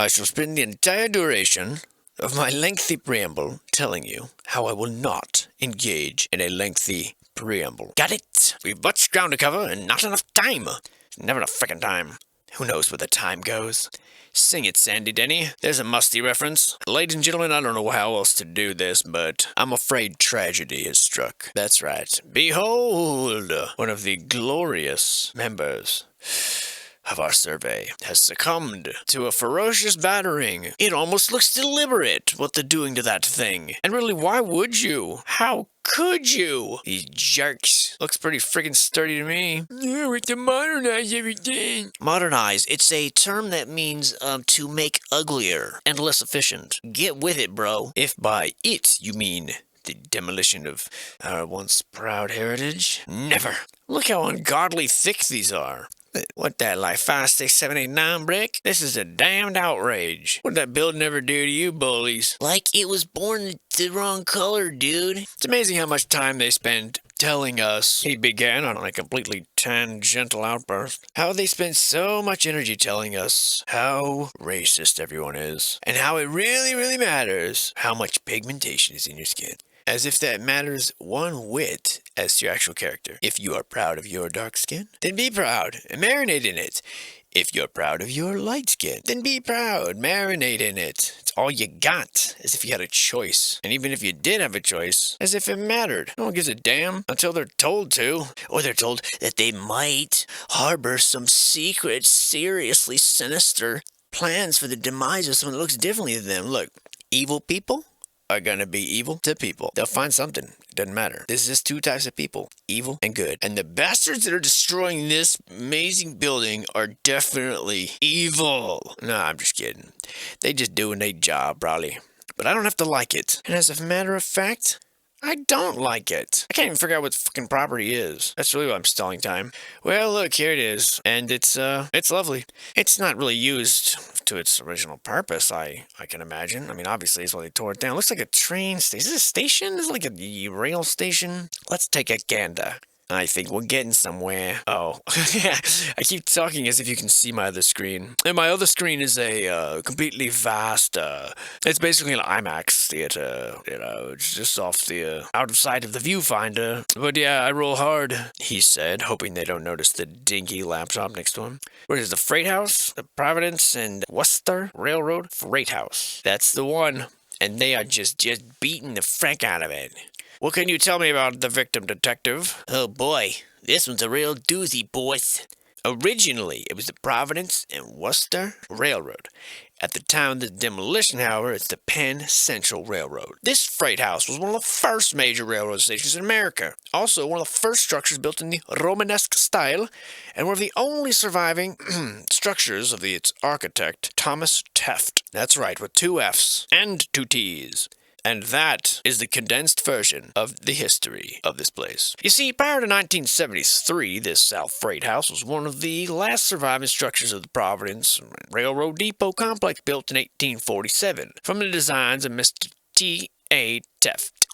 I shall spend the entire duration of my lengthy preamble telling you how I will not engage in a lengthy preamble. Got it? We've much ground to cover and not enough time. Never enough frickin' time. Who knows where the time goes? Sing it, Sandy Denny. There's a musty reference. Ladies and gentlemen, I don't know how else to do this, but I'm afraid tragedy has struck. That's right. Behold, one of the glorious members of our survey has succumbed to a ferocious battering. It almost looks deliberate what they're doing to that thing. And really, why would you? How could you? These jerks. Looks pretty freaking sturdy to me. Yeah, we have to modernize everything. Modernize. It's a term that means to make uglier and less efficient. Get with it, bro. If by it you mean the demolition of our once proud heritage, never. Look how ungodly thick these are. What that, like 5, 6, 7, 8, 9 brick? This is a damned outrage. What'd that building ever do to you bullies? Like it was born the wrong color, dude. It's amazing how much time they spend telling us. He began on a completely tangential outburst. How they spend so much energy telling us how racist everyone is. And how it really, really matters how much pigmentation is in your skin. As if that matters one whit as to your actual character. If you are proud of your dark skin, then be proud and marinate in it. If you're proud of your light skin, then be proud, marinate in it. It's all you got, as if you had a choice. And even if you did have a choice, as if it mattered. No one gives a damn until they're told to. Or they're told that they might harbor some secret, seriously sinister plans for the demise of someone that looks differently than them. Look, evil people are gonna be evil to people. They'll find something. It doesn't matter. There's just 2 types of people, evil and good. And the bastards that are destroying this amazing building are definitely evil. Nah, I'm just kidding. They just doing their job, probably. But I don't have to like it. And as a matter of fact, I don't like it. I can't even figure out what the fucking property is. That's really why I'm stalling time. Well, look, here it is. And it's lovely. It's not really used to its original purpose, I can imagine. I mean, obviously, it's why they tore it down. It looks like a train station. Is this a station? Is it like a rail station? Let's take a gander. I think we're getting somewhere. Oh, yeah. I keep talking as if you can see my other screen. And my other screen is a completely vast, it's basically an IMAX theater. You know, it's just off the, out of sight of the viewfinder. But yeah, I roll hard, he said, hoping they don't notice the dinky laptop next to him. Where is the Freight House? The Providence and Worcester Railroad? Freight House. That's the one. And they are just beating the frank out of it. What can you tell me about the victim, detective? Oh boy, this one's a real doozy, boys. Originally, it was the Providence and Worcester Railroad. At the time of the demolition, however, it's the Penn Central Railroad. This freight house was one of the first major railroad stations in America. Also, one of the first structures built in the Romanesque style, and one of the only surviving structures of its architect, Thomas Teft. That's right, with 2 F's and 2 T's. And that is the condensed version of the history of this place. You see, prior to 1973, this South Freight House was one of the last surviving structures of the Providence Railroad Depot complex built in 1847 from the designs of Mr. T.A. Teft.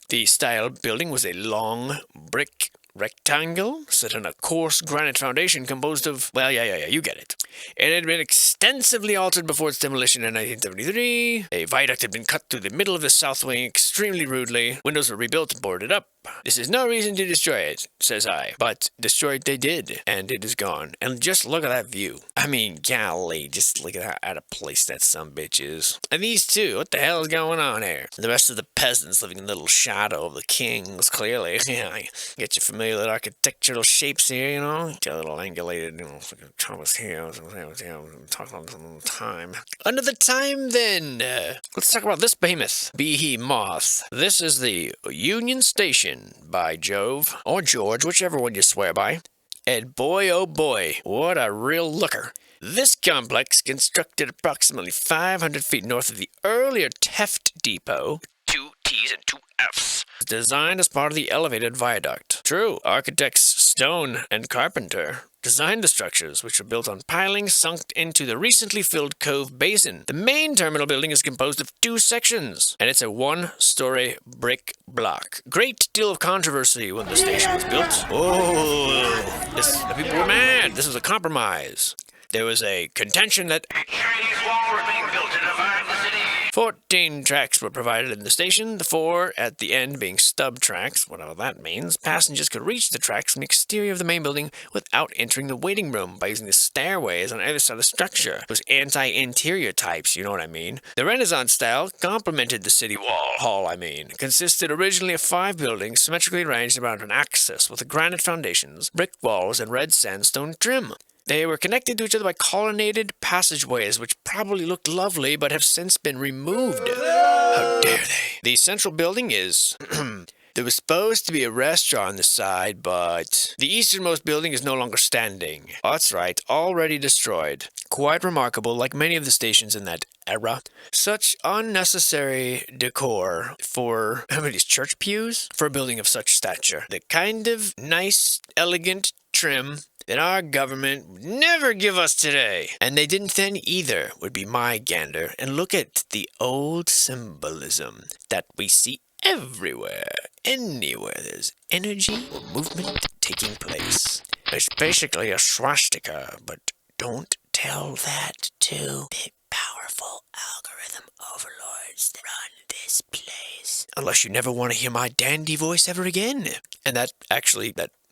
The style of building was a long brick rectangle set on a coarse granite foundation composed of, well, yeah, you get it. It had been extensively altered before its demolition in 1973. A viaduct had been cut through the middle of the south wing extremely rudely. Windows were rebuilt and boarded up. This is no reason to destroy it, says I. But destroy it they did, and it is gone. And just look at that view. I mean, golly, just look at how out of place that sumbitch is. And these two, what the hell is going on here? The rest of the peasants living in the little shadow of the kings, clearly. Yeah, I get you familiar with architectural shapes here, you know? Get a little angulated, you know, like Thomas here, talk about some time. Another time, then. Let's talk about this behemoth. Behemoth. This is the Union Station, by Jove, or George, whichever one you swear by. And boy, oh boy, what a real looker. This complex, constructed approximately 500 feet north of the earlier Teft Depot, 2 T's and 2 F's, was designed as part of the elevated viaduct. True, architects Stone and Carpenter designed the structures, which were built on pilings sunk into the recently filled Cove Basin. The main terminal building is composed of 2 sections, and it's a 1-story brick block. Great deal of controversy when the station was built. Oh, the people were mad. This was a compromise. There was a contention that a Chinese wall remains 14 tracks were provided in the station, the 4 at the end being stub tracks, whatever that means. Passengers could reach the tracks from the exterior of the main building without entering the waiting room by using the stairways on either side of the structure. Those anti-interior types, you know what I mean. The Renaissance style complemented the city hall, consisted originally of 5 buildings symmetrically arranged around an axis with granite foundations, brick walls, and red sandstone trim. They were connected to each other by colonnaded passageways, which probably looked lovely but have since been removed. How dare they? The central building is... There was supposed to be a restaurant on the side, but the easternmost building is no longer standing. Oh, that's right, already destroyed. Quite remarkable, like many of the stations in that era. Such unnecessary decor for, how many church pews? For a building of such stature. The kind of nice, elegant trim that our government would never give us today. And they didn't then either, would be my gander. And look at the old symbolism that we see everywhere, anywhere there's energy or movement taking place. It's basically a swastika, but don't tell that to the powerful algorithm overlords that run this place. Unless you never want to hear my dandy voice ever again. And that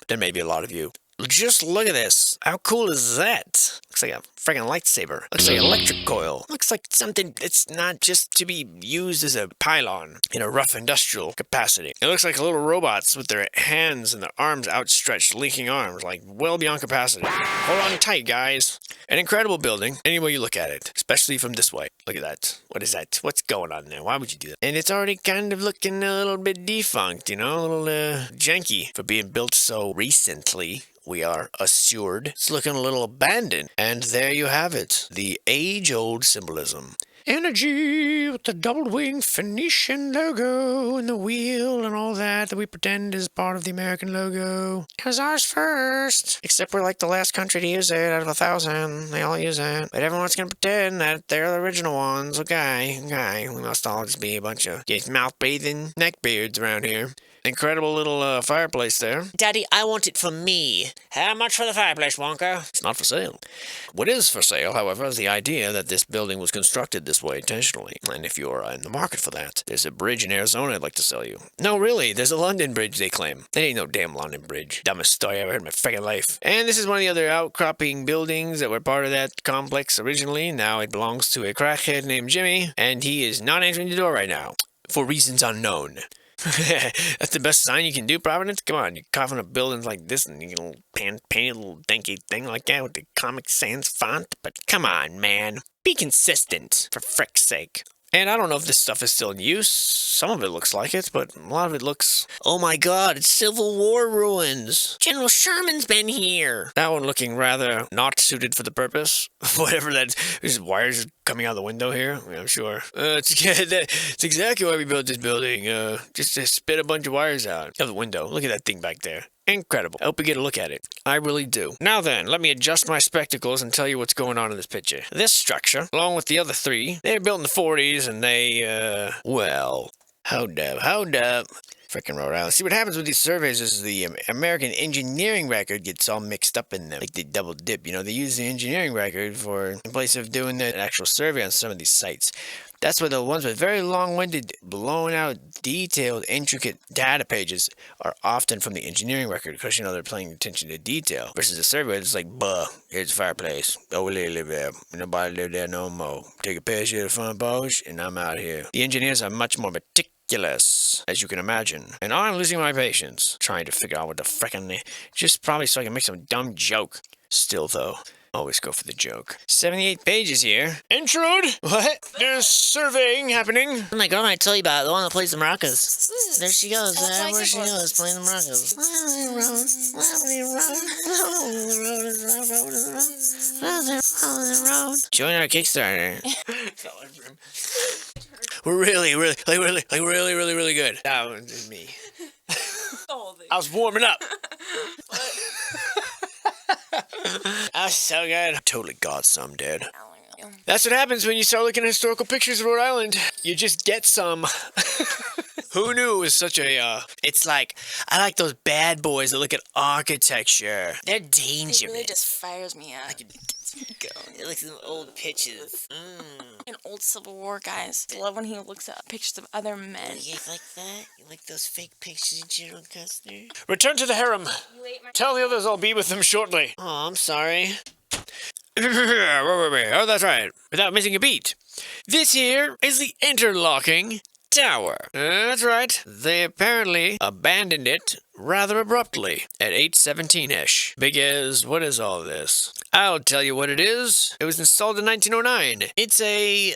there may be a lot of you. Just look at this. How cool is that? Looks like a friggin' lightsaber. Looks like an electric coil. Looks like something that's not just to be used as a pylon in a rough industrial capacity. It looks like little robots with their hands and their arms outstretched, linking arms, like well beyond capacity. Hold on tight, guys. An incredible building, any way you look at it, especially from this way. Look at that. What is that? What's going on there? Why would you do that? And it's already kind of looking a little bit defunct, you know, a little janky for being built so recently. We are assured. It's looking a little abandoned. And there you have it. The age-old symbolism. Energy with the double-winged Phoenician logo and the wheel and all that we pretend is part of the American logo. It was ours first. Except we're like the last country to use it out of 1,000. They all use it. But everyone's going to pretend that they're the original ones. Okay. We must all just be a bunch of mouth-breathing neckbeards around here. Incredible little fireplace there. Daddy, I want it for me. How much for the fireplace, Wonka? It's not for sale. What is for sale, however, is the idea that this building was constructed this way intentionally. And if you're in the market for that, there's a bridge in Arizona I'd like to sell you. No, really, there's a London Bridge, they claim. There ain't no damn London Bridge. Dumbest story I ever heard in my friggin' life. And this is one of the other outcropping buildings that were part of that complex originally. Now it belongs to a crackhead named Jimmy, and he is not answering the door right now. For reasons unknown. That's the best sign you can do, Providence? Come on, you're coughing up buildings like this and you get a little painted little danky thing like that with the Comic Sans font. But come on, man. Be consistent, for frick's sake. And I don't know if this stuff is still in use. Some of it looks like it, but a lot of it looks... Oh my god, it's Civil War ruins. General Sherman's been here. That one looking rather not suited for the purpose. Whatever that... There's wires coming out the window here. Yeah, I'm sure. It's exactly why we built this building. Just to spit a bunch of wires out of the window. Look at that thing back there. Incredible. I hope we get a look at it. I really do. Now then, let me adjust my spectacles and tell you what's going on in this picture. This structure, along with the other 3, they were built in the 40s and they, well, hold up. Frickin' Rhode Island. See, what happens with these surveys is the American engineering record gets all mixed up in them. Like they double dip, you know. They use the engineering record in place of doing the actual survey on some of these sites. That's why the ones with very long-winded, blown-out, detailed, intricate data pages are often from the engineering record because, you know, they're paying attention to detail. Versus the survey, it's like, here's the fireplace. Oh, we live there. Nobody live there no more. Take a picture of the front porch, and I'm out here. The engineers are much more meticulous, as you can imagine. And I'm losing my patience trying to figure out what the frickin' just probably so I can make some dumb joke. Still, though. Always go for the joke. 78 pages here. Intrude! What? There's surveying happening. Oh my god, I tell you about it, the one that plays the maracas. There she goes, where she goes, playing the maracas. Join our Kickstarter. We're really good. That one is me. I was warming up. That was so good. Totally got some, dude. That's what happens when you start looking at historical pictures of Rhode Island. You just get some. Who knew it was such a, It's like, I like those bad boys that look at architecture. They're dangerous. It really just fires me up. It looks some old pictures. An old Civil War, guys. I love when he looks at pictures of other men. You like that? You like those fake pictures of General Custer? Return to the harem. Tell the others I'll be with them shortly. Oh, I'm sorry. Oh, that's right. Without missing a beat. This here is the interlocking tower. That's right. They apparently abandoned it rather abruptly at 8:17-ish. Because what is all this? I'll tell you what it is. It was installed in 1909. It's a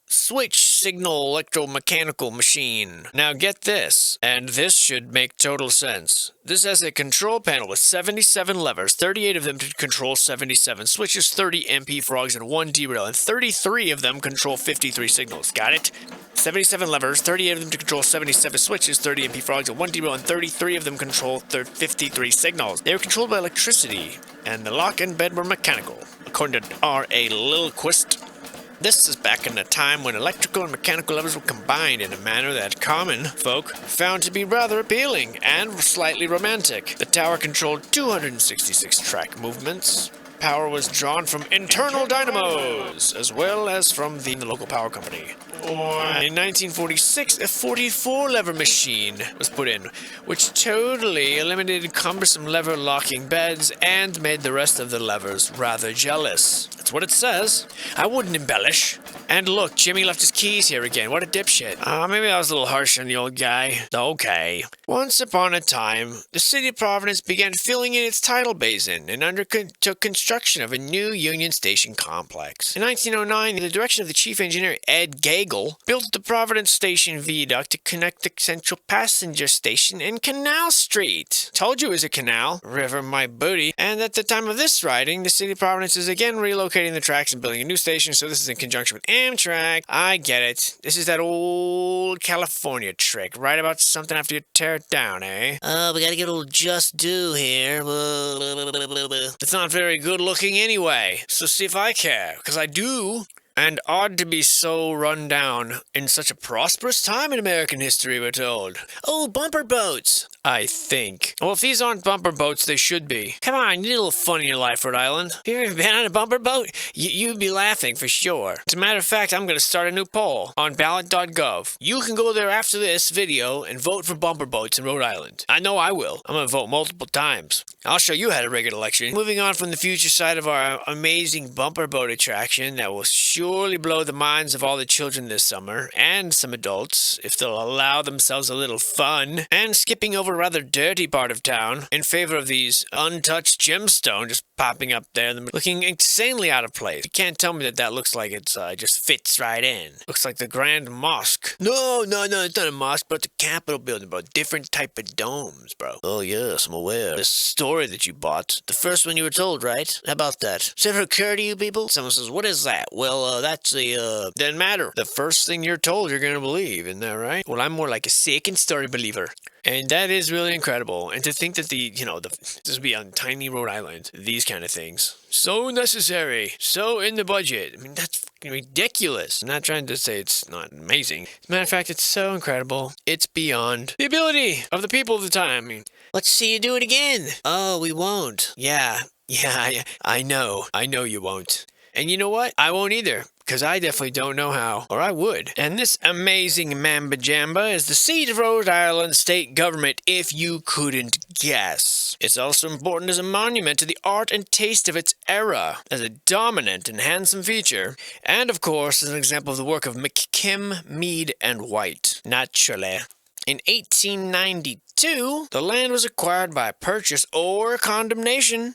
switch signal electromechanical machine. Now get this, and this should make total sense. This has a control panel with 77 levers, 38 of them to control 77 switches, 30 MP frogs, and 1 derail, and 33 of them control 53 signals. Got it? 77 levers, 38 of them to control 77 switches, 30 MP frogs, and 1 derail, and 33 of them control 53 signals. They were controlled by electricity, and the lock and bed were mechanical, according to R.A. Lilquist. This is back in a time when electrical and mechanical levers were combined in a manner that common folk found to be rather appealing and slightly romantic. The tower controlled 266 track movements. Power was drawn from internal dynamos, as well as from the local power company. In 1946, a 44-lever machine was put in, which totally eliminated cumbersome lever locking beds and made the rest of the levers rather jealous. That's what it says. I wouldn't embellish. And look, Jimmy left his keys here again. What a dipshit. Maybe I was a little harsh on the old guy. Okay. Once upon a time, the city of Providence began filling in its tidal basin and undertook construction of a new Union Station complex. In 1909, the direction of the chief engineer, Ed Gagel, built the Providence Station viaduct to connect the Central Passenger Station and Canal Street. Told you it was a canal. River my booty. And at the time of this writing, the city of Providence is again relocating the tracks and building a new station, so this is in conjunction with Amtrak. I get it. This is that old California trick. Write about something after you tear it down, eh? We gotta get a little just due here. It's not very good looking anyway, so see if I care, because I do. And odd to be so run down in such a prosperous time in American history, we're told. Oh, bumper boats! I think. Well, if these aren't bumper boats, they should be. Come on, you need a little fun in your life, Rhode Island. Have you ever been on a bumper boat? You'd be laughing for sure. As a matter of fact, I'm going to start a new poll on ballot.gov. You can go there after this video and vote for bumper boats in Rhode Island. I know I will. I'm going to vote multiple times. I'll show you how to rig an election. Moving on from the future side of our amazing bumper boat attraction that will surely blow the minds of all the children this summer, and some adults, if they'll allow themselves a little fun, and skipping over a rather dirty part of town in favor of these untouched gemstones just popping up there, looking insanely out of place. You can't tell me that looks like it's just fits right in. Looks like the Grand Mosque. No, it's not a mosque, but it's a Capitol building, bro. Different type of domes, bro. Oh yes, I'm aware. This story that you bought, the first one you were told, right? How about that? Does it ever occur to you people? Someone says, what is that? Well, that's doesn't matter. The first thing you're told, you're gonna believe, isn't that right? Well, I'm more like a second story believer. And that is really incredible. And to think that this would be on tiny Rhode Island, these kind of things. So necessary. So in the budget. I mean, that's fucking ridiculous. I'm not trying to say it's not amazing. As a matter of fact, it's so incredible. It's beyond the ability of the people of the time. I mean, let's see you do it again. Oh, we won't. Yeah, I know. I know you won't. And you know what? I won't either. Because I definitely don't know how, or I would. And this amazing Mamba Jamba is the seat of Rhode Island state government, if you couldn't guess. It's also important as a monument to the art and taste of its era, as a dominant and handsome feature, and of course as an example of the work of McKim, Mead, and White. Naturally. In 1892, the land was acquired by purchase or condemnation.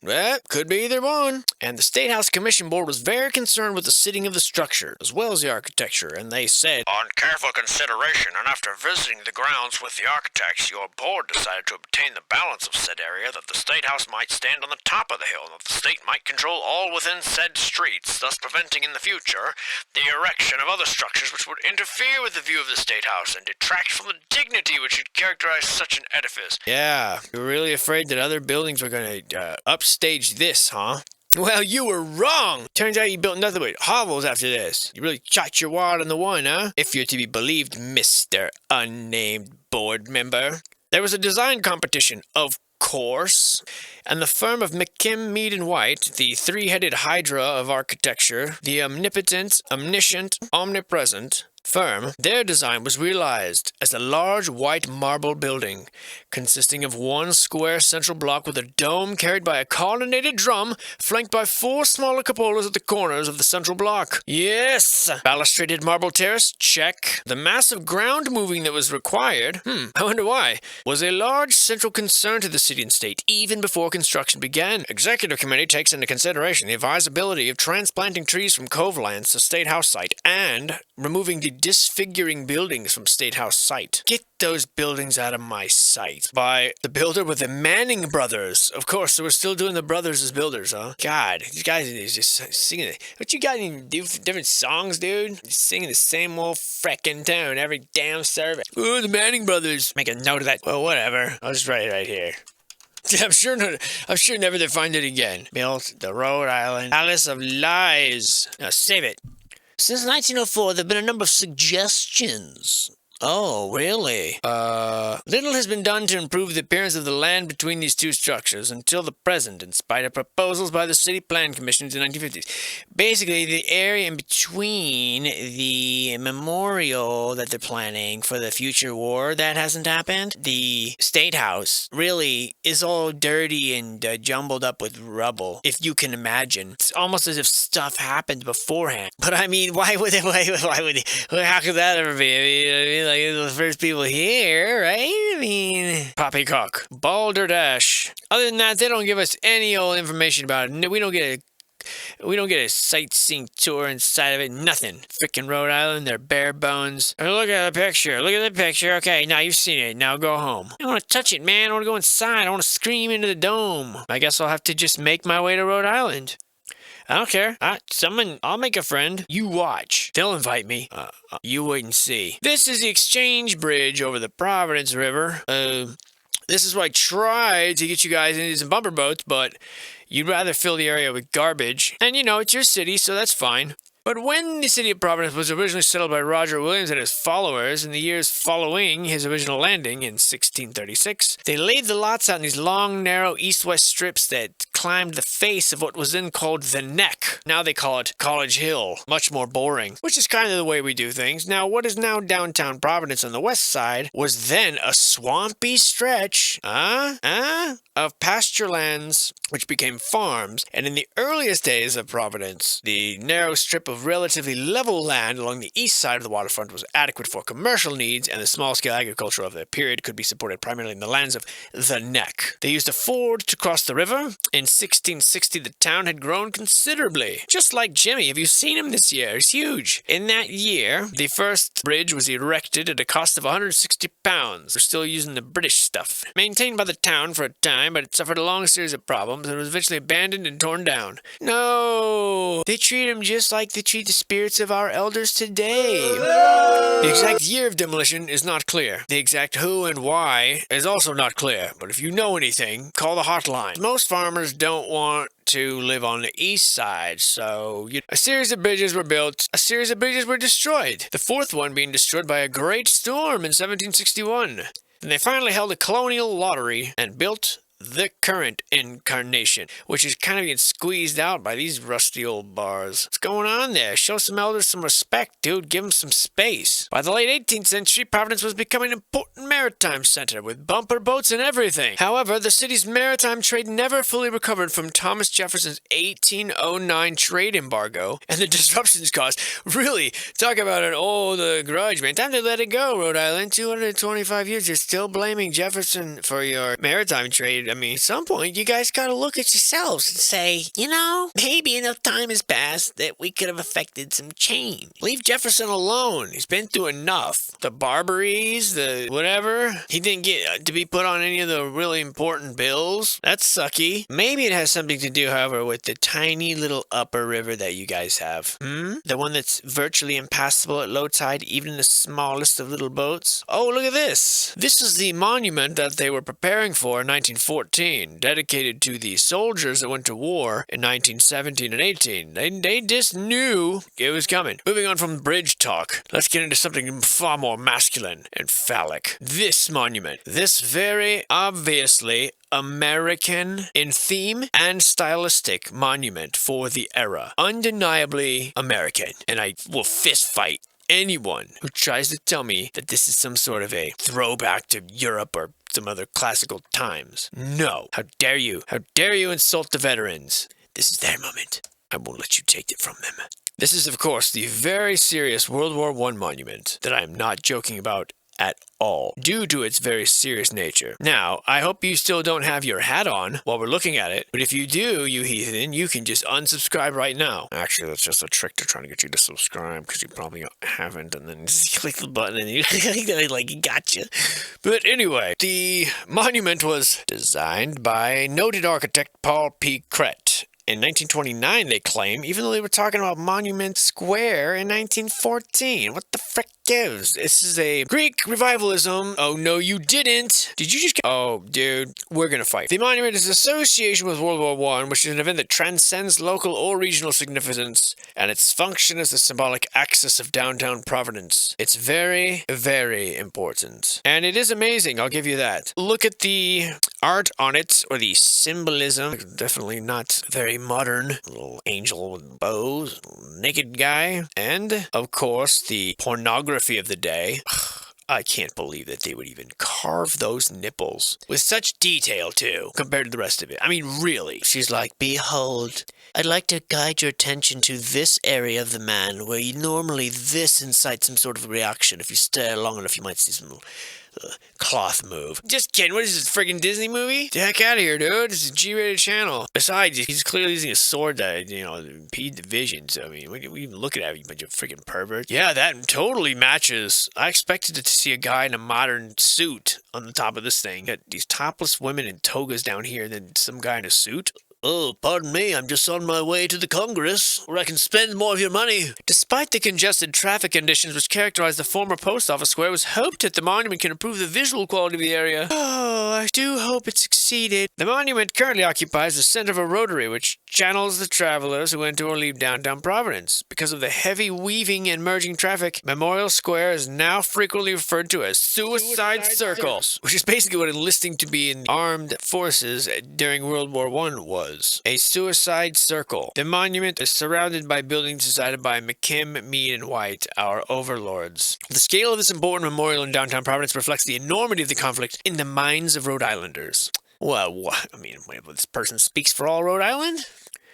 Could be either one. And the State House Commission Board was very concerned with the sitting of the structure, as well as the architecture, and they said, on careful consideration and after visiting the grounds with the architects, your board decided to obtain the balance of said area that the State House might stand on the top of the hill and that the state might control all within said streets, thus preventing in the future the erection of other structures which would interfere with the view of the State House and detract from the dignity which should characterize such an edifice. Yeah, you're really afraid that other buildings were going to upstage this, huh? Well, you were wrong! Turns out you built nothing but hovels after this. You really shot your wad on the one, huh? If you're to be believed, Mr. Unnamed Board Member. There was a design competition, of course. And the firm of McKim, Mead, and White, the three-headed hydra of architecture, the omnipotent, omniscient, omnipresent firm, their design was realized as a large white marble building consisting of one square central block with a dome carried by a colonnaded drum flanked by four smaller cupolas at the corners of the central block. Yes! Balustraded marble terrace? Check. The massive ground moving that was required, I wonder why, was a large central concern to the city and state even before construction began. Executive Committee takes into consideration the advisability of transplanting trees from Cove Lands to State House site and removing the disfiguring buildings from State House site. Get those buildings out of my sight. By the builder with the Manning brothers. Of course, so we're still doing the brothers as builders, huh? God, these guys are just singing it. What you got in different songs, dude? Just singing the same old frickin' tune every damn service. Ooh, the Manning brothers. Make a note of that. Well, whatever. I'll just write it right here. I'm sure never to find it again. Built the Rhode Island Palace of Lies. Now save it. Since 1904, there have been a number of suggestions. Oh, really? Little has been done to improve the appearance of the land between these two structures until the present, in spite of proposals by the City Plan Commission in the 1950s. Basically, the area in between the memorial that they're planning for the future war that hasn't happened, the State House, really is all dirty and jumbled up with rubble, if you can imagine. It's almost as if stuff happened beforehand. But I mean, why would how could that ever be? I mean, like, the first people here, right? I mean, poppycock, balderdash. Other than that, they don't give us any old information about it. We don't get a sightseeing tour inside of it. Nothing. Frickin' Rhode Island, they're bare bones. Look at the picture. Look at the picture. Okay, now you've seen it. Now go home. I don't want to touch it, man. I want to go inside. I want to scream into the dome. I guess I'll have to just make my way to Rhode Island. I don't care. I'll make a friend. You watch. They'll invite me. You wait and see. This is the Exchange Bridge over the Providence River. This is where I tried to get you guys into some bumper boats, but you'd rather fill the area with garbage. And you know, it's your city, so that's fine. But when the city of Providence was originally settled by Roger Williams and his followers in the years following his original landing in 1636, they laid the lots out in these long, narrow east-west strips that climbed the face of what was then called the Neck. Now they call it College Hill. Much more boring, which is kind of the way we do things. Now, what is now downtown Providence on the west side was then a swampy stretch, of pasture lands, which became farms. And in the earliest days of Providence, the narrow strip of relatively level land along the east side of the waterfront was adequate for commercial needs, and the small-scale agriculture of the period could be supported primarily in the lands of the Neck. They used a ford to cross the river. In 1660, the town had grown considerably. Just like Jimmy. Have you seen him this year? He's huge. In that year, the first bridge was erected at a cost of £160. We're still using the British stuff. Maintained by the town for a time, but it suffered a long series of problems and was eventually abandoned and torn down. No! They treat him just like they treat the spirits of our elders today. The exact year of demolition is not clear. The exact who and why is also not clear. But if you know anything, call the hotline. Most farmers don't want to live on the east side, so a series of bridges were built, a series of bridges were destroyed, the fourth one being destroyed by a great storm in 1761. And they finally held a colonial lottery and built the current incarnation, which is kind of getting squeezed out by these rusty old bars. What's going on there? Show some elders some respect, dude. Give them some space. By the late 18th century, Providence was becoming an important maritime center with bumper boats and everything. However, the city's maritime trade never fully recovered from Thomas Jefferson's 1809 trade embargo, and the disruptions caused. Really, talk about an old grudge, man. Time to let it go, Rhode Island. 225 years, you're still blaming Jefferson for your maritime trade. I mean, at some point, you guys gotta look at yourselves and say, you know, maybe enough time has passed that we could have effected some change. Leave Jefferson alone. He's been through enough. The Barbaries, the whatever. He didn't get to be put on any of the really important bills. That's sucky. Maybe it has something to do, however, with the tiny little upper river that you guys have. The one that's virtually impassable at low tide, even in the smallest of little boats. Oh, look at this. This is the monument that they were preparing for in 1914. Dedicated to the soldiers that went to war in 1917 and 18. They just knew it was coming. Moving on from bridge talk, let's get into something far more masculine and phallic. This monument. This very obviously American in theme and stylistic monument for the era. Undeniably American. And I will fist fight anyone who tries to tell me that this is some sort of a throwback to Europe or some other classical times. No. How dare you? How dare you insult the veterans? This is their moment. I won't let you take it from them. This is, of course, the very serious World War I monument that I am not joking about at all, due to its very serious nature. Now, I hope you still don't have your hat on while we're looking at it, but if you do, you heathen, you can just unsubscribe right now. Actually, that's just a trick to trying to get you to subscribe, because you probably haven't, and then just click the button and you like, gotcha. But anyway, the monument was designed by noted architect Paul P. Crett. In 1929, they claim, even though they were talking about Monument Square in 1914. What the frick gives? This is a Greek revivalism. Oh, no, you didn't. Did you just... Oh, dude, we're gonna fight. The monument is association with World War I, which is an event that transcends local or regional significance, and its function as the symbolic axis of downtown Providence. It's very, very important. And it is amazing, I'll give you that. Look at the art on it, or the symbolism. Definitely not very modern. A little angel with bows, naked guy, and of course the pornography of the day. I can't believe that they would even carve those nipples with such detail too, compared to the rest of it. I mean, really. She's like, behold, I'd like to guide your attention to this area of the man where normally this incites some sort of reaction. If you stare long enough, you might see some cloth move. Just kidding. What is this, friggin' Disney movie? The heck out of here, dude. This is a G-rated channel. Besides, he's clearly using a sword that, impede the vision. So, I mean, what are you even looking at, you bunch of friggin' perverts? Yeah, that totally matches. I expected to see a guy in a modern suit on the top of this thing. Got these topless women in togas down here, and then some guy in a suit. Oh, pardon me, I'm just on my way to the Congress, where I can spend more of your money. Despite the congested traffic conditions which characterize the former post office square, it was hoped that the monument can improve the visual quality of the area. Oh, I do hope it succeeded. The monument currently occupies the center of a rotary, which channels the travelers who enter or leave downtown Providence. Because of the heavy weaving and merging traffic, Memorial Square is now frequently referred to as Suicide Circle, which is basically what enlisting to be in the armed forces during World War I was. A suicide circle. The monument is surrounded by buildings designed by McKim, Mead, and White, our overlords. The scale of this important memorial in downtown Providence reflects the enormity of the conflict in the minds of Rhode Islanders. Well, this person speaks for all Rhode Island?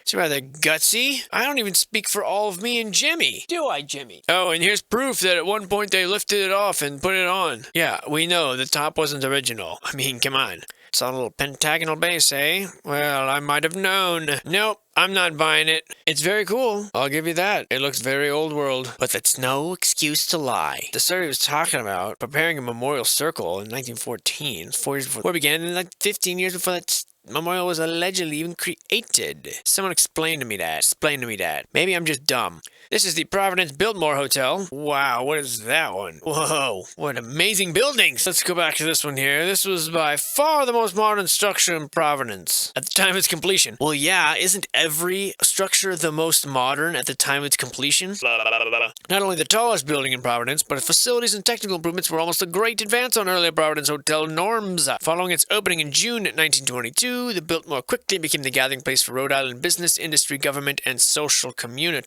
It's rather gutsy. I don't even speak for all of me and Jimmy. Do I, Jimmy? Oh, and here's proof that at one point they lifted it off and put it on. Yeah, we know the top wasn't original. I mean, come on. It's on a little pentagonal base, eh? Well, I might have known. Nope, I'm not buying it. It's very cool. I'll give you that. It looks very old world. But that's no excuse to lie. The story was talking about preparing a memorial circle in 1914, 4 years before it began, and like 15 years before that memorial was allegedly even created. Someone explain to me that. Maybe I'm just dumb. This is the Providence Biltmore Hotel. Wow, what is that one? Whoa, what amazing buildings. Let's go back to this one here. This was by far the most modern structure in Providence at the time of its completion. Well, yeah, isn't every structure the most modern at the time of its completion? Not only the tallest building in Providence, but its facilities and technical improvements were almost a great advance on earlier Providence hotel norms. Following its opening in June 1922, the Biltmore quickly became the gathering place for Rhode Island business, industry, government, and social community.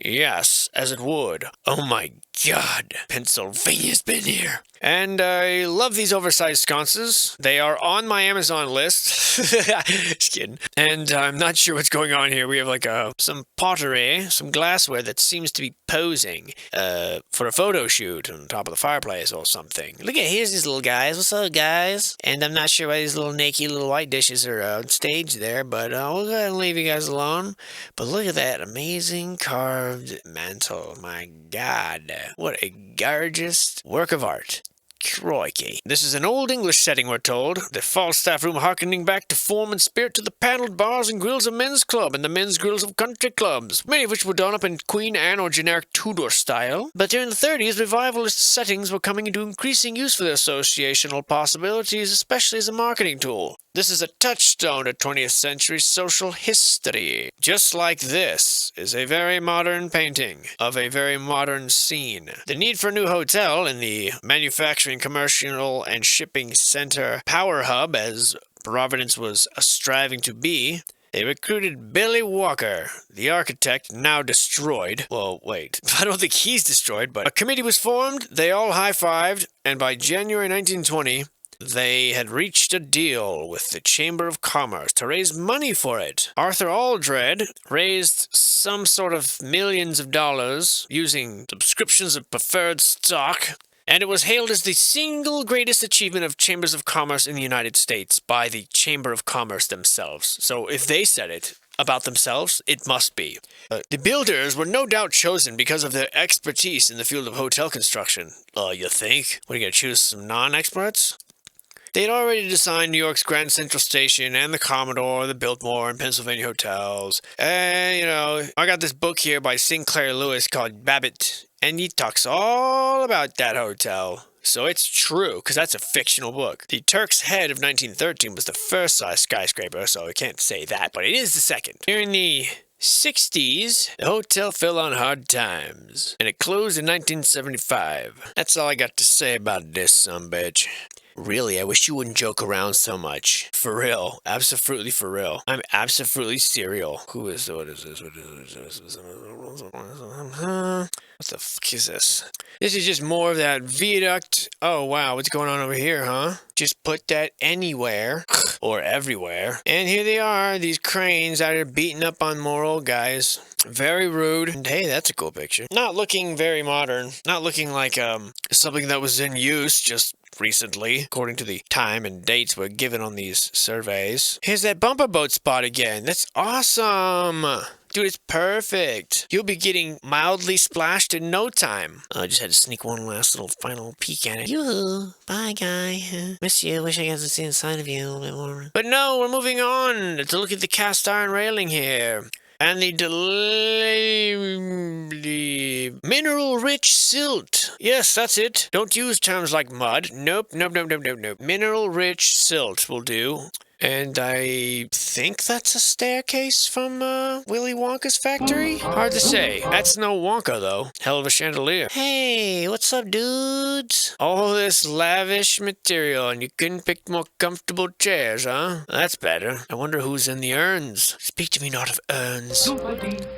Yes, as it would. Oh my God, Pennsylvania's been here. And I love these oversized sconces. They are on my Amazon list. Just kidding. And I'm not sure what's going on here. We have like some pottery, some glassware that seems to be posing for a photo shoot on top of the fireplace or something. Look at, here's these little guys. What's up, guys? And I'm not sure why these little naked little white dishes are on stage there, but we'll go ahead and leave you guys alone. But look at that amazing carved mantle. My God. What a gorgeous work of art. Crikey. This is an old English setting, we're told. The Falstaff room harkening back to form and spirit to the panelled bars and grills of men's club and the men's grills of country clubs, many of which were done up in Queen Anne or generic Tudor style. But during the 30s, revivalist settings were coming into increasing use for their associational possibilities, especially as a marketing tool. This is a touchstone to 20th century social history. Just like this is a very modern painting of a very modern scene. The need for a new hotel in the manufacturing, commercial, and shipping center power hub, as Providence was striving to be, they recruited Billy Walker, the architect, now destroyed. Well, wait, I don't think he's destroyed, but a committee was formed, they all high-fived, and by January 1920, they had reached a deal with the Chamber of Commerce to raise money for it. Arthur Aldred raised some sort of millions of dollars using subscriptions of preferred stock, and it was hailed as the single greatest achievement of chambers of commerce in the United States by the Chamber of Commerce themselves. So if they said it about themselves, it must be. The builders were no doubt chosen because of their expertise in the field of hotel construction. You think? What, are you going to choose some non-experts? They had already designed New York's Grand Central Station and the Commodore, the Biltmore, and Pennsylvania hotels. And, I got this book here by Sinclair Lewis called Babbitt, and he talks all about that hotel. So it's true, because that's a fictional book. The Turk's Head of 1913 was the first skyscraper, so I can't say that, but it is the second. During the 60s, the hotel fell on hard times, and it closed in 1975. That's all I got to say about this sumbitch. Really, I wish you wouldn't joke around so much. For real. Absolutely for real. I'm absolutely serial. What is this? What the fuck is this? This is just more of that viaduct. Oh, wow. What's going on over here, huh? Just put that anywhere. Or everywhere. And here they are. These cranes out here beating up on more old guys. Very rude. And hey, that's a cool picture. Not looking very modern. Not looking like something that was in use just recently, according to the time and dates were given on these surveys. Here's that bumper boat spot again. That's awesome. Dude, it's perfect. You'll be getting mildly splashed in no time. I just had to sneak one last little final peek at it. Yoo-hoo. Bye, guy. Miss you. Wish I got to see inside of you a little bit more. But no, we're moving on to look at the cast iron railing here. And the mineral-rich silt. Yes, that's it. Don't use terms like mud. Nope. Mineral-rich silt will do. And I think that's a staircase from Willy Wonka's factory? Hard to say. That's no Wonka, though. Hell of a chandelier. Hey, what's up, dudes? All this lavish material, and you couldn't pick more comfortable chairs, huh? That's better. I wonder who's in the urns. Speak to me not of urns.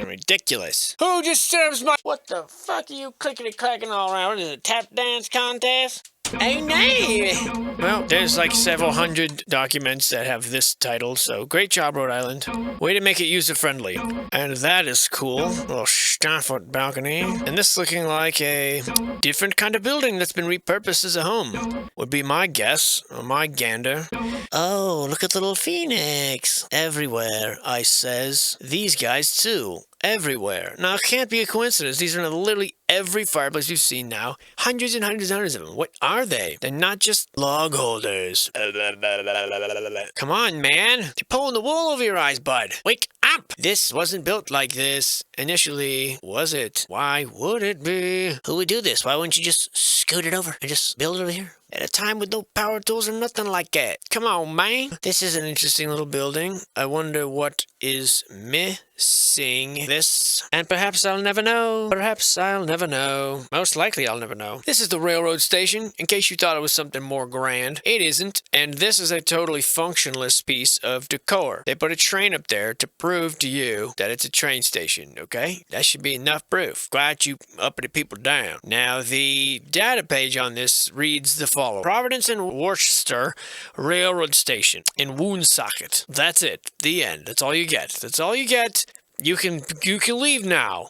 Ridiculous. Who just serves my... What the fuck are you clickety-clacking all around? What is it, a tap dance contest? Oh, no! Well, there's like several hundred documents that have this title, so great job, Rhode Island. Way to make it user-friendly. And that is cool. A little Stafford balcony. And this looking like a different kind of building that's been repurposed as a home. Would be my guess, or my gander. Oh, look at the little phoenix. Everywhere, I says. These guys, too. Everywhere. Now, it can't be a coincidence. These are in literally every fireplace you've seen now. Hundreds and hundreds and hundreds of them. What are they? They're not just log holders. Come on, man. You're pulling the wool over your eyes, bud. Wake up! This wasn't built like this initially, was it? Why would it be? Who would do this? Why wouldn't you just scoot it over and just build it over here? At a time with no power tools or nothing like that. Come on, man. This is an interesting little building. I wonder what is missing this. And perhaps I'll never know. Perhaps I'll never know. Most likely I'll never know. This is the railroad station, in case you thought it was something more grand. It isn't, and this is a totally functionless piece of decor. They put a train up there to prove to you that it's a train station, okay? That should be enough proof. Quiet you uppity people down. Now, the data page on this reads the following. Providence and Worcester Railroad Station in Woonsocket. That's it. The end. That's all you get. That's all you get. You can leave now.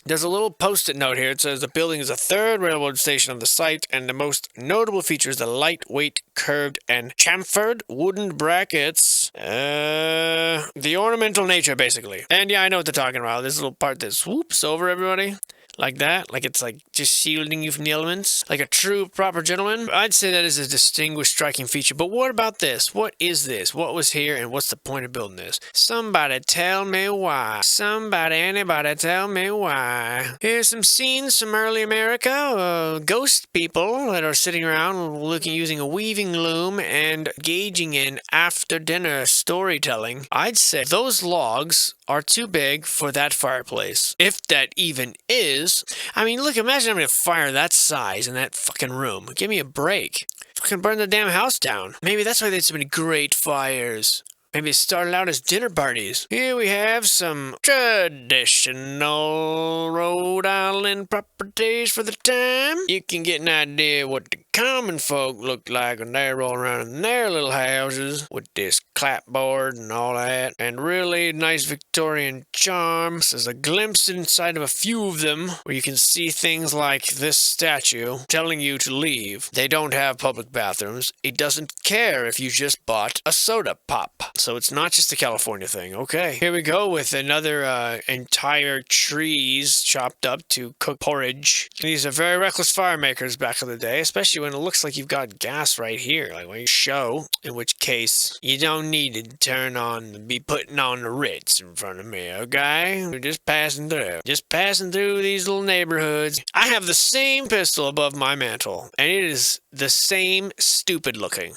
There's a little post-it note here. It says the building is a third railroad station on the site, and the most notable feature is the lightweight, curved, and chamfered wooden brackets. The ornamental nature, basically. And yeah, I know what they're talking about. This little part that swoops over everybody. Like that, like it's like just shielding you from the elements, like a true proper gentleman. I'd say that is a distinguished, striking feature. But what about this? What is this? What was here, and what's the point of building this? Somebody tell me why. Anybody tell me why. Here's some scenes from early America. Ghost people that are sitting around using a weaving loom and engaging in after-dinner storytelling. I'd say those logs are too big for that fireplace. If that even is is. I mean, look, imagine having a fire that size in that fucking room. Give me a break. Fucking burn the damn house down. Maybe that's why they had so many great fires. Maybe it started out as dinner parties. Here we have some traditional Rhode Island properties for the time. You can get an idea what the common folk look like when they're rolling around in their little houses with this clapboard and all that. And really nice Victorian charm. This is a glimpse inside of a few of them where you can see things like this statue telling you to leave. They don't have public bathrooms. It doesn't care if you just bought a soda pop. So it's not just a California thing. Okay, here we go with another entire trees chopped up to cook porridge. These are very reckless fire makers back in the day, especially when it looks like you've got gas right here, like when you show, in which case you don't need to be putting on the Ritz in front of me, okay? We're just passing through these little neighborhoods. I have the same pistol above my mantle, and it is the same stupid looking.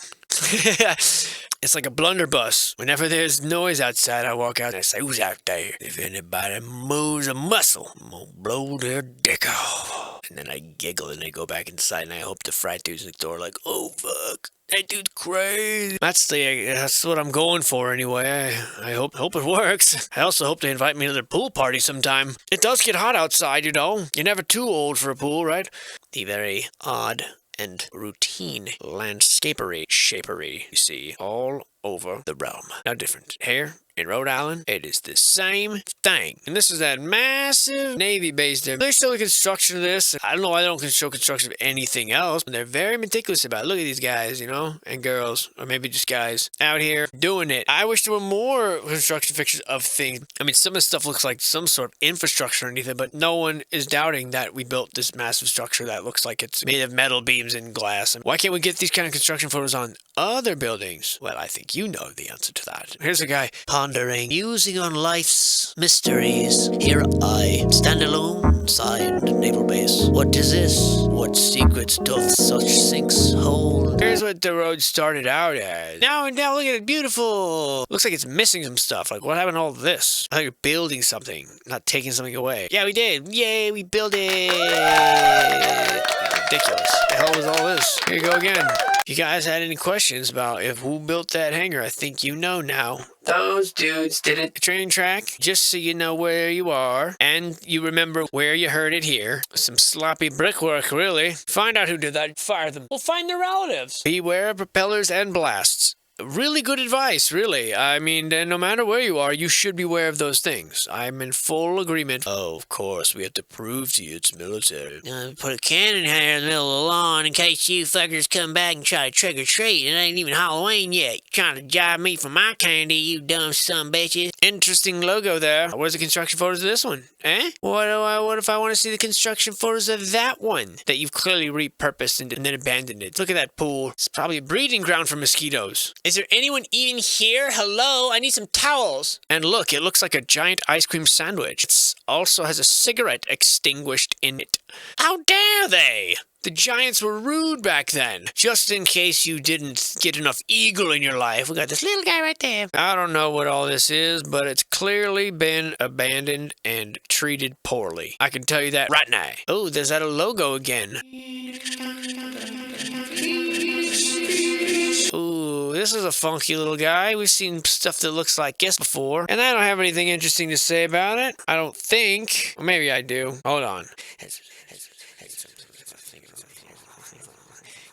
It's like a blunderbuss. Whenever there's noise outside, I walk out and I say, "Who's out there? If anybody moves a muscle, I'm gonna blow their dick off." And then I giggle and I go back inside and I hope the frat dude's next door like, "Oh fuck, that dude's crazy." That's what I'm going for anyway. I hope it works. I also hope they invite me to their pool party sometime. It does get hot outside, you know. You're never too old for a pool, right? The very odd and routine landscapery shapery you see all over the realm. Now different. Here in Rhode Island, it is the same thing. And this is that massive Navy base there. They show the construction of this. I don't know why they don't show construction of anything else, but they're very meticulous about it. Look at these guys, you know, and girls, or maybe just guys, out here doing it. I wish there were more construction pictures of things. I mean, some of the stuff looks like some sort of infrastructure or anything, but no one is doubting that we built this massive structure that looks like it's made of metal beams and glass. And why can't we get these kind of construction photos on other buildings? Well, I think you know the answer to that. Here's a guy pondering, musing on life's mysteries. Here I stand alone inside the naval base. What is this? What secrets doth such sinks hold? Here's what the road started out as. Now look at it, beautiful. Looks like it's missing some stuff. Like, what happened to all this? I thought you're building something, not taking something away. Yeah, we did. Yay, we built it. Ridiculous. The hell was all this? Here you go again. If you guys had any questions about who built that hangar, I think you know now. Those dudes did it. Train track, just so you know where you are, and you remember where you heard it here. Some sloppy brickwork, really. Find out who did that, fire them. We'll find their relatives. Beware of propellers and blasts. Really good advice, really. I mean, no matter where you are, you should be aware of those things. I'm in full agreement. Oh, of course, we have to prove to you it's military. Put a cannon here in the middle of the lawn in case you fuckers come back and try to trick or treat. It ain't even Halloween yet. You're trying to jive me for my candy, you dumb son bitches. Interesting logo there. Where's the construction photos of this one? Eh? What if I want to see the construction photos of that one that you've clearly repurposed and then abandoned it? Look at that pool. It's probably a breeding ground for mosquitoes. Is there anyone even here? Hello? I need some towels. And look, it looks like a giant ice cream sandwich. It also has a cigarette extinguished in it. How dare they? The giants were rude back then. Just in case you didn't get enough eagle in your life, we got this little guy right there. I don't know what all this is, but it's clearly been abandoned and treated poorly. I can tell you that right now. Oh, there's that logo again. Ooh, this is a funky little guy. We've seen stuff that looks like this before, and I don't have anything interesting to say about it. I don't think. Or maybe I do. Hold on.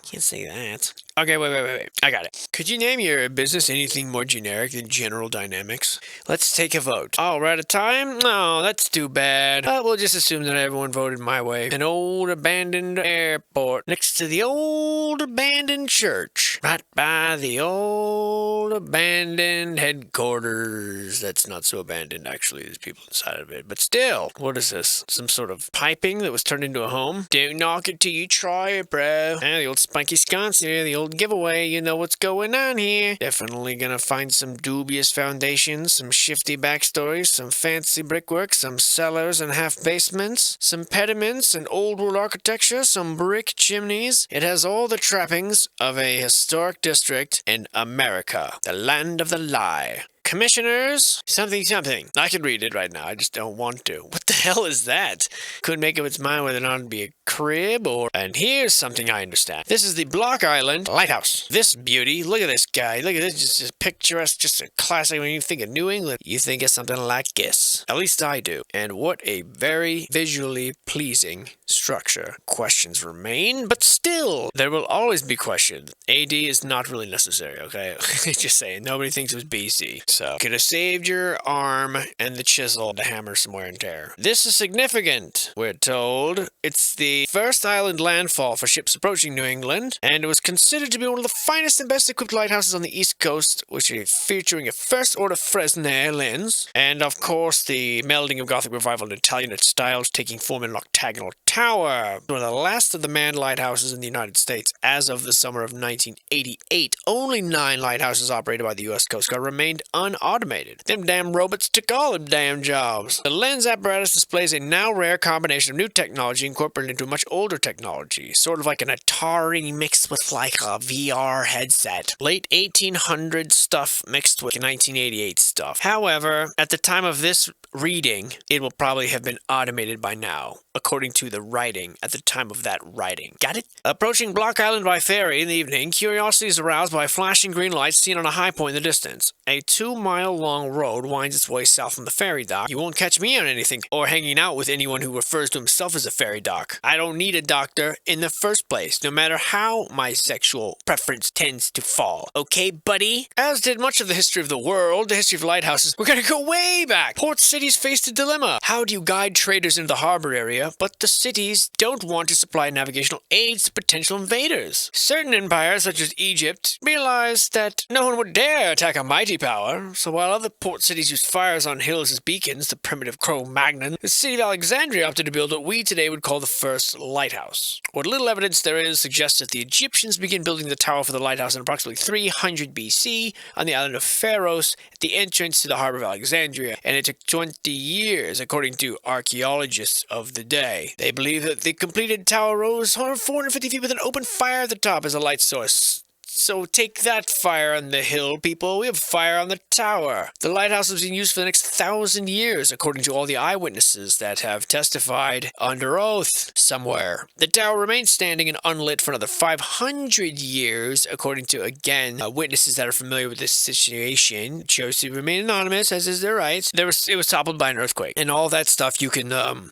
Can't say that. Okay, wait. I got it. Could you name your business anything more generic than General Dynamics? Let's take a vote. Oh, we're out of time? No, that's too bad. But we'll just assume that everyone voted my way. An old abandoned airport next to the old abandoned church. Right by the old abandoned headquarters. That's not so abandoned, actually. There's people inside of it. But still, what is this? Some sort of piping that was turned into a home? Don't knock it till you try it, bro. Ah, the old spiky sconce here, the old giveaway. You know what's going on here. Definitely gonna find some dubious foundations, some shifty backstories, some fancy brickwork, some cellars and half basements, some pediments and old world architecture, some brick chimneys. It has all the trappings of a historic district in America, the land of the lie. Commissioners, something, something. I can read it right now, I just don't want to. What the hell is that? Couldn't make up its mind whether or not it'd be a crib or... And here's something I understand. This is the Block Island Lighthouse. This beauty, look at this guy, look at this, just picturesque, just a classic. When you think of New England, you think of something like this. At least I do. And what a very visually pleasing structure. Questions remain, but still, there will always be questions. AD is not really necessary, okay? Just saying, nobody thinks it was BC. So, could have saved your arm and the chisel to hammer some wear and tear. This is significant, we're told. It's the first island landfall for ships approaching New England, and it was considered to be one of the finest and best equipped lighthouses on the East Coast, which is featuring a first order Fresnel lens, and of course the melding of Gothic revival and Italian styles taking form in an octagonal tower. One of the last of the manned lighthouses in the United States as of the summer of 1988. Only 9 lighthouses operated by the U.S. Coast Guard remained unautomated. Them damn robots took all them damn jobs. The lens apparatus displays a now rare combination of new technology incorporated into a much older technology, sort of like an Atari mixed with like a VR headset. Late 1800 stuff mixed with 1988 stuff. However, at the time of this reading, it will probably have been automated by now, according to the writing at the time of that writing. Got it? Approaching Block Island by ferry in the evening, curiosity is aroused by flashing green lights seen on a high point in the distance. A 2-mile-long road winds its way south from the ferry dock. You won't catch me on anything or hanging out with anyone who refers to himself as a ferry dock. I don't need a doctor in the first place, no matter how my sexual preference tends to fall. Okay, buddy? As did much of the history of the world, the history of lighthouses, we're gonna go way back. Port cities faced a dilemma. How do you guide traders into the harbor area, but the cities don't want to supply navigational aids to potential invaders? Certain empires, such as Egypt, realized that no one would dare attack a mighty power, so while other port cities used fires on hills as beacons, the primitive Cro-Magnon, the city of Alexandria opted to build what we today would call the first lighthouse. What little evidence there is suggests that the Egyptians began building the tower for the lighthouse in approximately 300 BC on the island of Pharos at the entrance to the harbor of Alexandria, and it took 20 years, according to archaeologists of the day. They believe that the completed tower rose 450 feet with an open fire at the top as a light source. So take that, fire on the hill, people. We have fire on the tower. The lighthouse has been used for the next 1,000 years, according to all the eyewitnesses that have testified under oath somewhere. The tower remains standing and unlit for another 500 years, according to, again, witnesses that are familiar with this situation. Chose to remain anonymous, as is their right. It was toppled by an earthquake. And all that stuff you can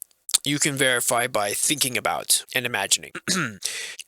verify by thinking about and imagining.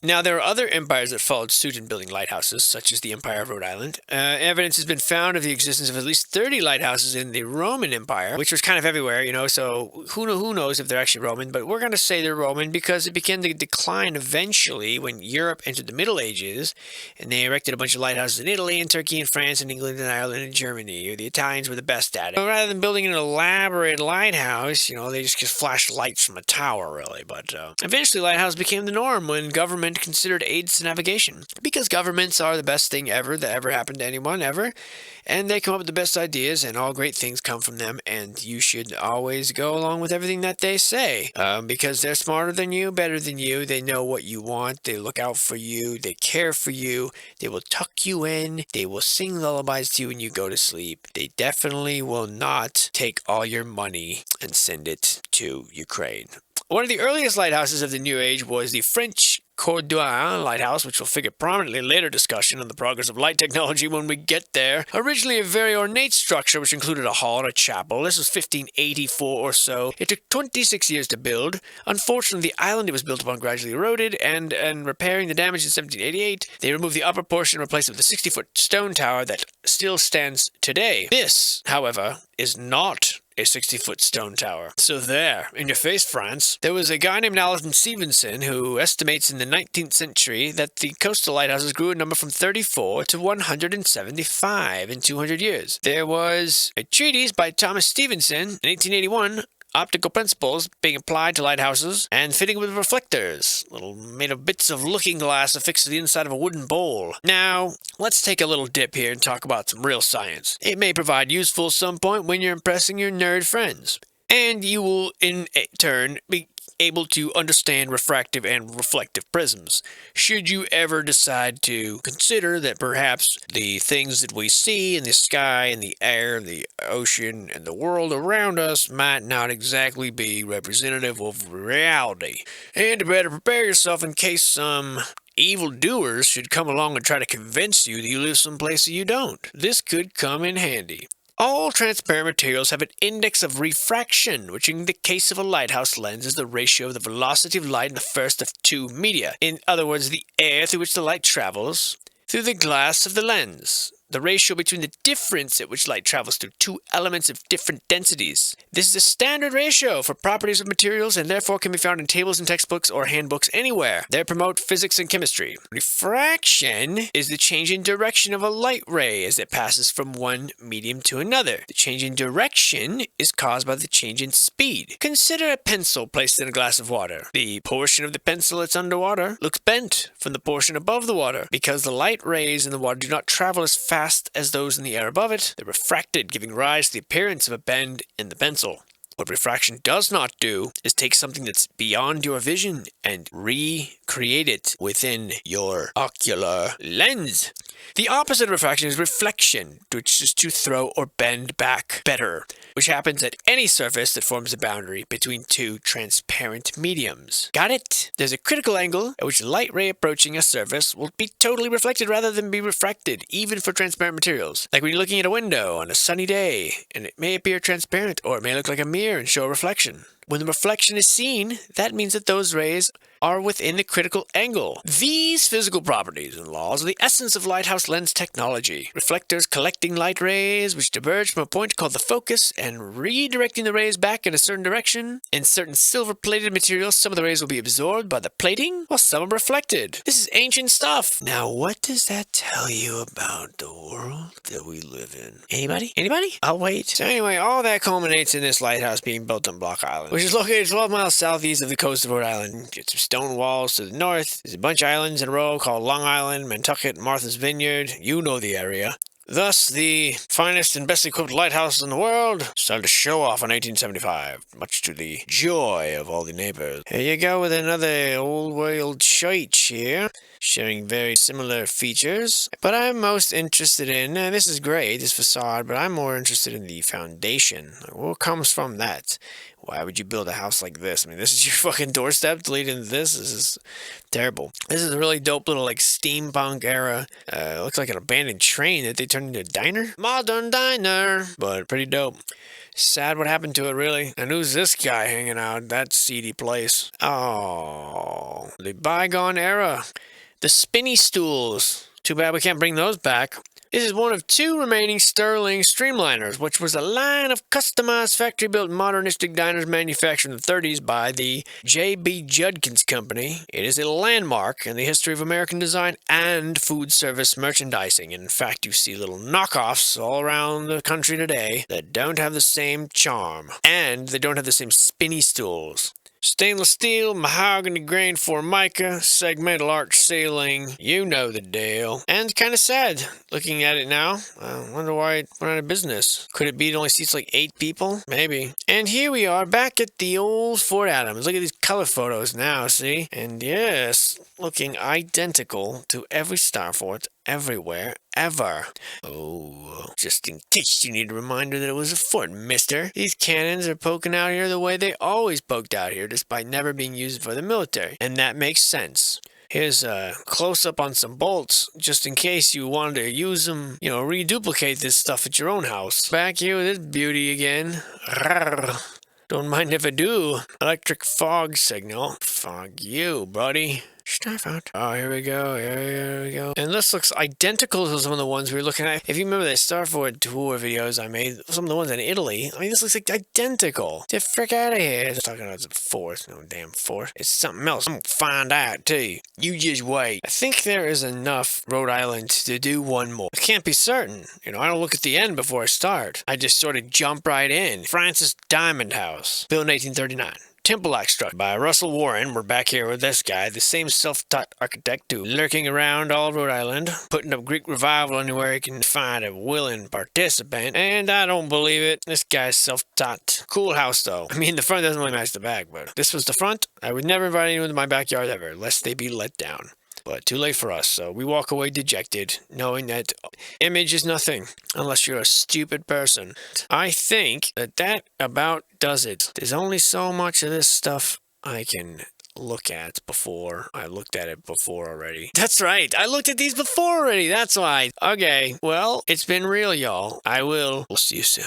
Now, there are other empires that followed suit in building lighthouses, such as the Empire of Rhode Island. Evidence has been found of the existence of at least 30 lighthouses in the Roman Empire, which was kind of everywhere, so who knows if they're actually Roman, but we're going to say they're Roman because it began to decline eventually when Europe entered the Middle Ages, and they erected a bunch of lighthouses in Italy and Turkey and France and England and Ireland and Germany. The Italians were the best at it. But rather than building an elaborate lighthouse, they just flashed lights from a tower, really. But eventually, lighthouses became the norm when government considered aids to navigation. Because governments are the best thing ever that ever happened to anyone, ever. And they come up with the best ideas, and all great things come from them, and you should always go along with everything that they say. Because they're smarter than you, better than you, they know what you want, they look out for you, they care for you, they will tuck you in, they will sing lullabies to you when you go to sleep. They definitely will not take all your money and send it to Ukraine. One of the earliest lighthouses of the New Age was the French Cordoue lighthouse, which will figure prominently in later discussion on the progress of light technology when we get there. Originally a very ornate structure which included a hall and a chapel. This was 1584 or so. It took 26 years to build. Unfortunately, the island it was built upon gradually eroded, and repairing the damage in 1788, they removed the upper portion and replaced it with a 60-foot stone tower that still stands today. This, however, is not a 60-foot stone tower. So there, in your face, France. There was a guy named Alison Stevenson who estimates in the 19th century that the coastal lighthouses grew in number from 34 to 175 in 200 years. There was a treatise by Thomas Stevenson in 1881, optical principles being applied to lighthouses and fitting with reflectors, made of bits of looking glass affixed to the inside of a wooden bowl. Now, let's take a little dip here and talk about some real science. It may provide useful at some point when you're impressing your nerd friends. And you will, in turn, be able to understand refractive and reflective prisms. Should you ever decide to consider that perhaps the things that we see in the sky and the air, the ocean, and the world around us might not exactly be representative of reality, and to better prepare yourself in case some evildoers should come along and try to convince you that you live someplace that you don't. This could come in handy. All transparent materials have an index of refraction, which in the case of a lighthouse lens is the ratio of the velocity of light in the first of two media. In other words, the air through which the light travels through the glass of the lens. The ratio between the difference at which light travels through two elements of different densities. This is a standard ratio for properties of materials and therefore can be found in tables and textbooks or handbooks anywhere. They promote physics and chemistry. Refraction is the change in direction of a light ray as it passes from one medium to another. The change in direction is caused by the change in speed. Consider a pencil placed in a glass of water. The portion of the pencil that's underwater looks bent from the portion above the water because the light rays in the water do not travel as fast as those in the air above it. They're refracted, giving rise to the appearance of a bend in the pencil. What refraction does not do is take something that's beyond your vision and recreate it within your ocular lens. The opposite of refraction is reflection, which is to throw or bend back better, which happens at any surface that forms a boundary between two transparent mediums. Got it? There's a critical angle at which a light ray approaching a surface will be totally reflected rather than be refracted, even for transparent materials. Like when you're looking at a window on a sunny day, and it may appear transparent, or it may look like a mirror and show a reflection. When the reflection is seen, that means that those rays are within the critical angle. These physical properties and laws are the essence of lighthouse lens technology. Reflectors collecting light rays which diverge from a point called the focus and redirecting the rays back in a certain direction. In certain silver-plated materials, some of the rays will be absorbed by the plating, while some are reflected. This is ancient stuff. Now, what does that tell you about the world that we live in? Anybody? Anybody? I'll wait. So anyway, all that culminates in this lighthouse being built on Block Island, which is located 12 miles southeast of the coast of Rhode Island. It's stone walls to the north. There's a bunch of islands in a row called Long Island, Nantucket, Martha's Vineyard. You know the area. Thus, the finest and best equipped lighthouse in the world started to show off in 1875, much to the joy of all the neighbors. Here you go with another old world church here, sharing very similar features. But I'm most interested in, this is great, this facade, but I'm more interested in the foundation. What comes from that? Why would you build a house like this? I mean, this is your fucking doorstep to lead into this? This is terrible. This is a really dope little, like, steampunk era. Looks like an abandoned train that they turned into a diner. Modern diner. But pretty dope. Sad what happened to it, really. And who's this guy hanging out at that seedy place? Oh, the bygone era. The spinny stools. Too bad we can't bring those back. This is one of two remaining Sterling Streamliners, which was a line of customized factory-built modernistic diners manufactured in the 30s by the J.B. Judkins Company. It is a landmark in the history of American design and food service merchandising. In fact, you see little knockoffs all around the country today that don't have the same charm, and they don't have the same spinny stools. Stainless steel, mahogany grain formica, segmental arch ceiling, you know the deal. And kind of sad, looking at it now. I wonder why it went out of business. Could it be it only seats like 8 people? Maybe. And here we are back at the old Fort Adams. Look at these color photos now, see? And yes, looking identical to every star fort everywhere, ever. Oh, just in case you need a reminder that it was a fort, mister. These cannons are poking out here the way they always poked out here, despite never being used for the military. And that makes sense. Here's a close-up on some bolts, just in case you wanted to use them, reduplicate this stuff at your own house. Back here with this beauty again. Rawr. Don't mind if I do. Electric fog signal. Fog you, buddy. Starfont. Oh, here we go. Here we go. And this looks identical to some of the ones we were looking at. If you remember the Starfort tour videos I made, some of the ones in Italy, I mean, this looks like identical. Get the frick out of here. It's talking about it's a fort. No damn fort. It's something else. I'm gonna find out, too. You just wait. I think there is enough Rhode Island to do one more. I can't be certain. I don't look at the end before I start. I just sort of jump right in. Francis Diamond House. Built in 1839. temple act struck by Russell Warren. We're back here with this guy, the same self-taught architect who lurking around all Rhode Island, putting up Greek revival anywhere he can find a willing participant. And I don't believe it. This guy's self-taught. Cool house, though. I mean, the front doesn't really match the back, but this was the front. I would never invite anyone to my backyard ever, lest they be let down. But too late for us, so we walk away dejected, knowing that image is nothing, unless you're a stupid person. I think that about does it. There's only so much of this stuff I can look at before. I looked at it before already. That's right, I looked at these before already, that's why. Okay, well, it's been real, y'all. We'll see you soon.